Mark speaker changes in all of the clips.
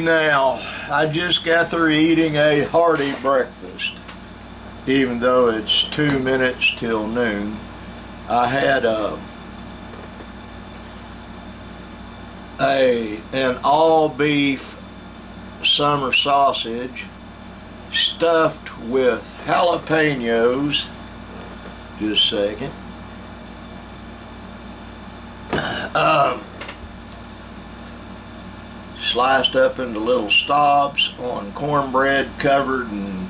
Speaker 1: Now, I just got through eating a hearty breakfast, even though it's 2 minutes till noon. I had an all beef summer sausage stuffed with jalapenos. Just a second. Sliced up into little stobs on cornbread covered in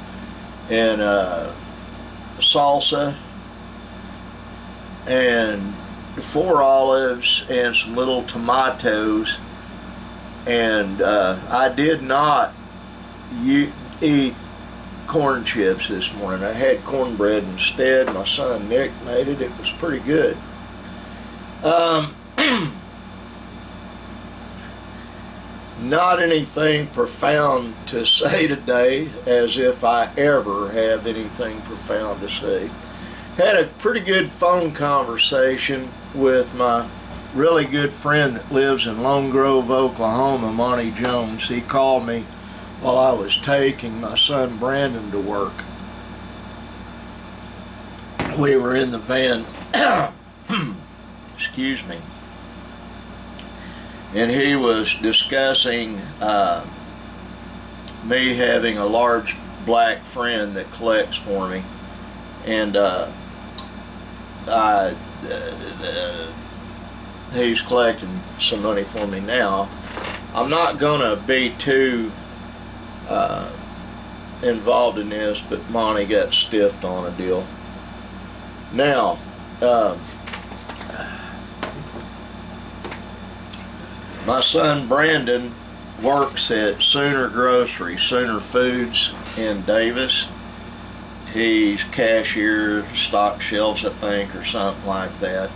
Speaker 1: salsa, and 4 olives and some little tomatoes. And I did not eat corn chips this morning. I had cornbread instead. My son Nick made it. It was pretty good. Not anything profound to say today, as if I ever have anything profound to say. Had a pretty good phone conversation with my really good friend that lives in Lone Grove, Oklahoma, Monty Jones. He called me while I was taking my son Brandon to work. We were in the van, excuse me, and he was discussing me having a large black friend that collects for me, and he's collecting some money for me now. I'm not gonna be too involved in this, but Monty got stiffed on a deal. Now, my son Brandon works at Sooner Grocery, Sooner Foods in Davis. He's cashier, stock shelves, I think, or something like that.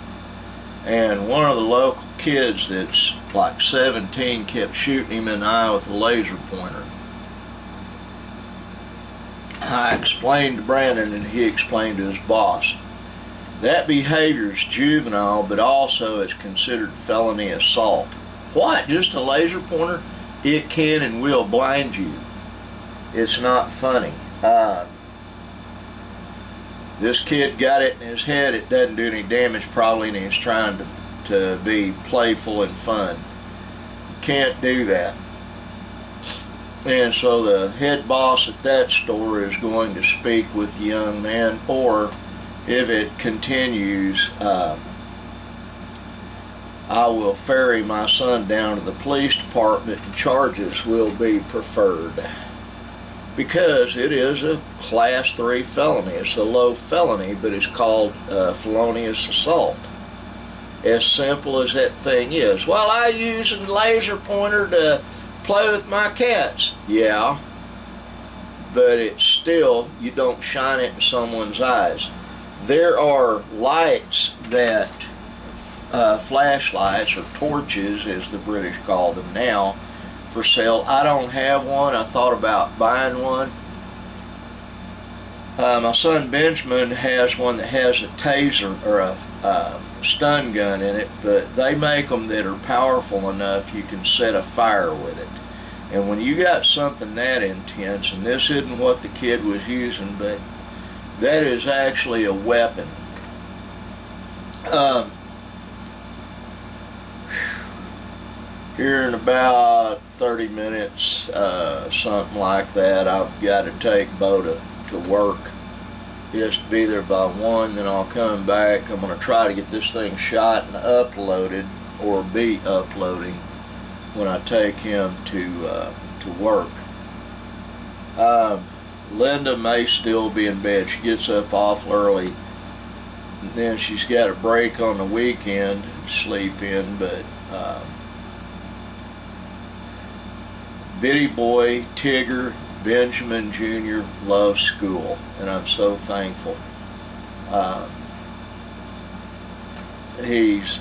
Speaker 1: And one of the local kids that's like 17 kept shooting him in the eye with a laser pointer. I explained to Brandon, and he explained to his boss. That behavior is juvenile, but also is considered felony assault. What? Just a laser pointer? It can and will blind you. It's not funny. This kid got it in his head. It doesn't do any damage probably, and he's trying to be playful and fun. You can't do that. And so the head boss at that store is going to speak with the young man, or if it continues, I will ferry my son down to the police department and charges will be preferred. Because it is a class 3 felony. It's a low felony, but it's called felonious assault. As simple as that thing is. Well, I use a laser pointer to play with my cats. Yeah, but it's still, you don't shine it in someone's eyes. There are lights that, flashlights or torches as the British call them now, for sale. I don't have one. I thought about buying one. My son Benjamin has one that has a taser or a stun gun in it, but they make them that are powerful enough you can set a fire with it. And when you got something that intense, and this isn't what the kid was using, but that is actually a weapon. Here in about 30 minutes, something like that, I've got to take Bo to work. He has to be there by 1, then I'll come back. I'm going to try to get this thing shot and uploaded, or be uploading, when I take him to work. Linda may still be in bed. She gets up awful early. And then she's got a break on the weekend to sleep in, but Bitty boy, Tigger, Benjamin Jr. loves school, and I'm so thankful. He's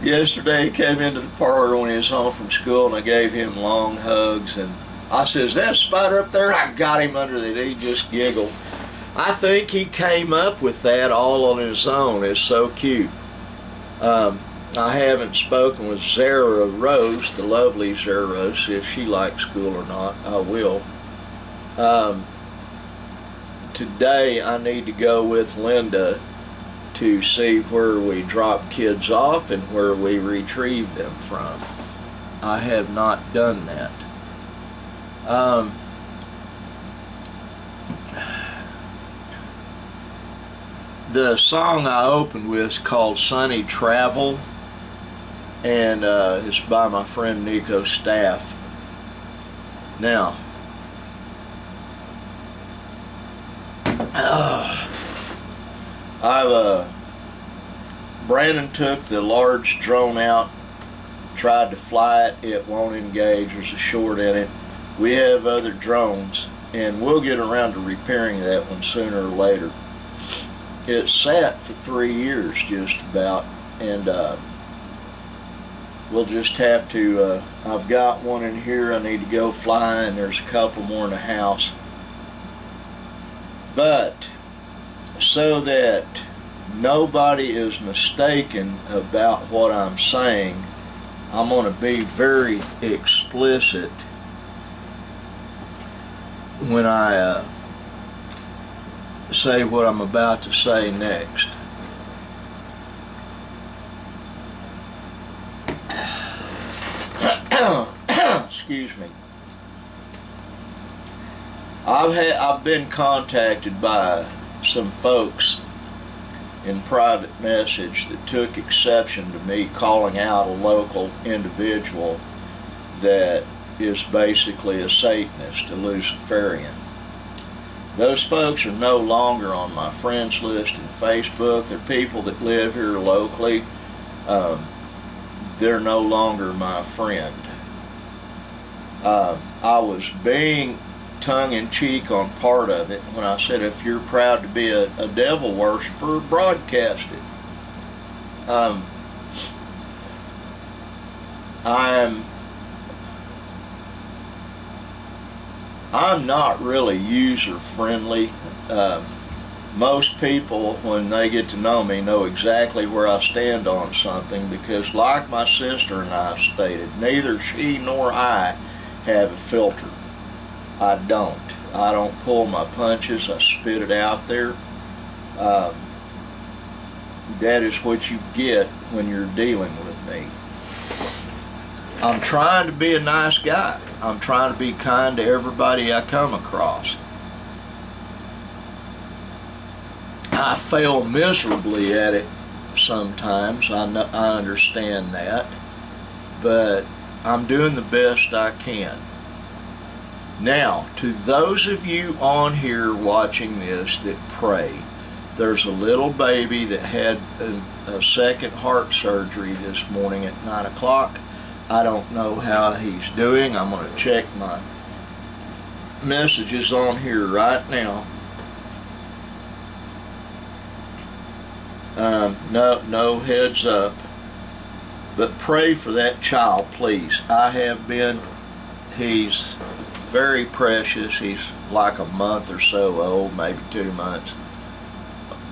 Speaker 1: yesterday he came into the parlor when he was home from school, and I gave him long hugs, and I said, "Is that a spider up there?" I got him under it. He just giggled. I think he came up with that all on his own. It's so cute. I haven't spoken with Zara Rose, the lovely Zara Rose. See if she likes school or not. I will. Today I need to go with Linda to see where we drop kids off and where we retrieve them from. I have not done that. The song I opened with is called Sunny Travel, and it's by my friend Nico Staff. Now, Brandon took the large drone out, tried to fly it, it won't engage, there's a short in it. We have other drones, and we'll get around to repairing that one sooner or later. It sat for 3 years just about, and we'll just have to, I've got one in here I need to go fly, and there's a couple more in the house. But so that nobody is mistaken about what I'm saying, I'm going to be very explicit when I say what I'm about to say next. Excuse me. I've been contacted by some folks in private message that took exception to me calling out a local individual that is basically a Satanist, a Luciferian. Those folks are no longer on my friends list in Facebook. They're people that live here locally. They're no longer my friend. I was being tongue-in-cheek on part of it when I said, if you're proud to be a devil worshiper, broadcast it. I'm not really user-friendly. Most people, when they get to know me, know exactly where I stand on something, because like my sister and I stated, neither she nor I have a filter. I don't. I don't pull my punches. I spit it out there. That is what you get when you're dealing with me. I'm trying to be a nice guy. I'm trying to be kind to everybody I come across. I fail miserably at it sometimes. I understand that. But I'm doing the best I can. Now, to those of you on here watching this that pray, there's a little baby that had a second heart surgery this morning at 9 o'clock. I don't know how he's doing. I'm going to check my messages on here right now. No heads up. But pray for that child, please. I have been. He's very precious. He's like a month or so old, maybe 2 months.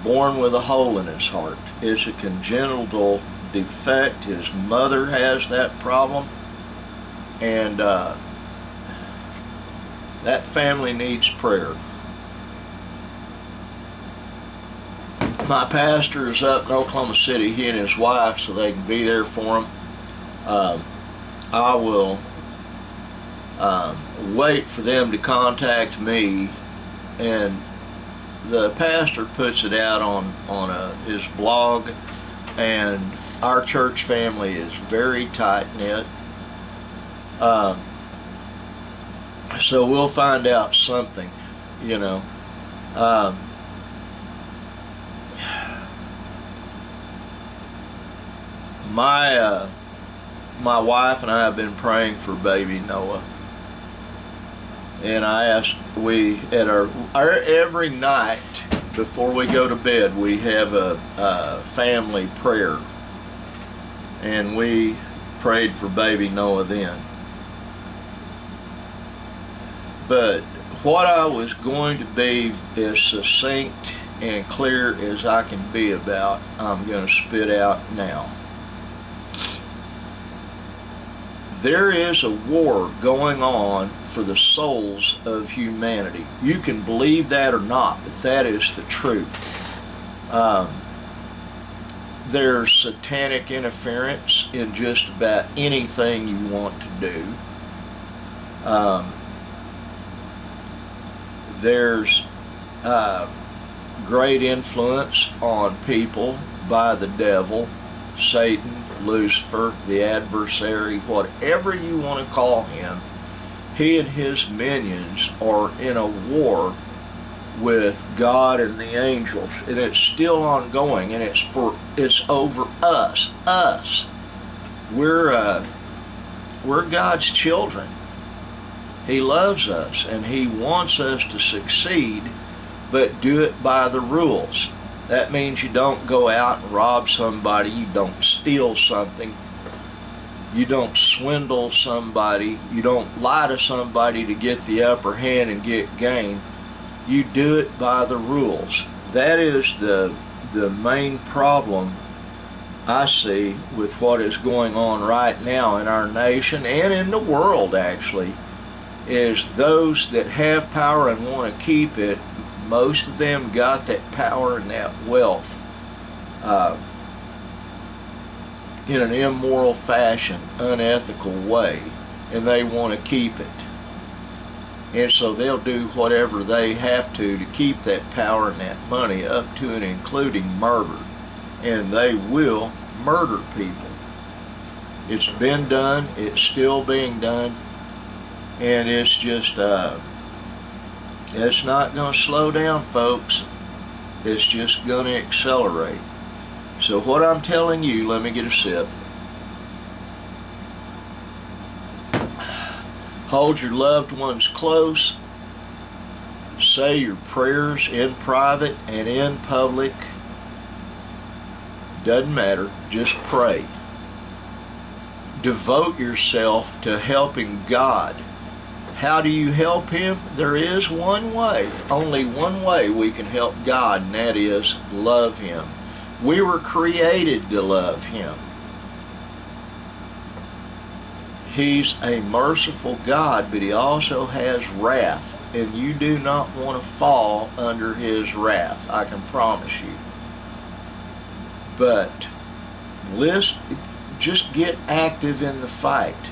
Speaker 1: Born with a hole in his heart. It's a congenital defect. His mother has that problem, and that family needs prayer. My pastor is up in Oklahoma City, he and his wife, so they can be there for him. I will wait for them to contact me, and the pastor puts it out on his blog, and our church family is very tight-knit. So we'll find out something, you know. My wife and I have been praying for baby Noah, and I asked, at our every night before we go to bed, we have a family prayer, and we prayed for baby Noah then. But what I was going to be as succinct and clear as I can be about, I'm going to spit out now. There is a war going on for the souls of humanity. You can believe that or not, but that is the truth. There's satanic interference in just about anything you want to do. There's great influence on people by the devil, Satan, Lucifer, the adversary, whatever you want to call him. He and his minions are in a war with God and the angels, and it's still ongoing, and it's over us. We're God's children. He loves us, and he wants us to succeed, but do it by the rules. That means you don't go out and rob somebody, you don't steal something, you don't swindle somebody, you don't lie to somebody to get the upper hand and get gain. You do it by the rules. That is the main problem I see with what is going on right now in our nation and in the world, actually, is those that have power and want to keep it. Most of them got that power and that wealth in an immoral fashion, unethical way, and they want to keep it. And so they'll do whatever they have to keep that power and that money, up to and including murder. And they will murder people. It's been done, it's still being done, and it's just it's not going to slow down, folks. It's just going to accelerate. So what I'm telling you, let me get a sip. Hold your loved ones close. Say your prayers in private and in public. Doesn't matter. Just pray. Devote yourself to helping God. How do you help him? There is one way, only one way we can help God, and that is love him. We were created to love him. He's a merciful God, but he also has wrath, and you do not want to fall under his wrath, I can promise you. But just get active in the fight.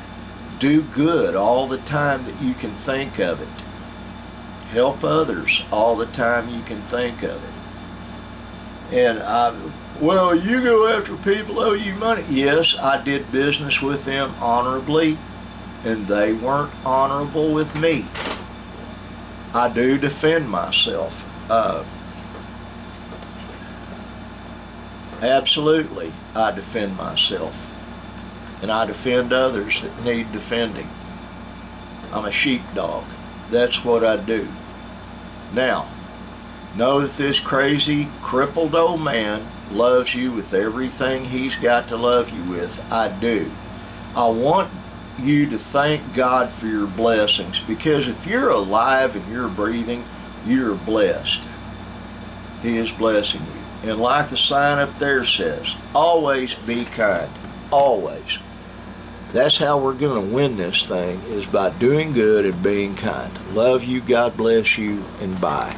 Speaker 1: Do good all the time that you can think of it. Help others all the time you can think of it. And well, you go after people who owe you money. Yes, I did business with them honorably, and they weren't honorable with me. I do defend myself. Absolutely, I defend myself. And I defend others that need defending. I'm a sheepdog. That's what I do. Now, know that this crazy, crippled old man loves you with everything he's got to love you with. I do. I want you to thank God for your blessings, because if you're alive and you're breathing, you're blessed. He is blessing you. And like the sign up there says, always be kind. Always. That's how we're going to win this thing, is by doing good and being kind. Love you, God bless you, and bye.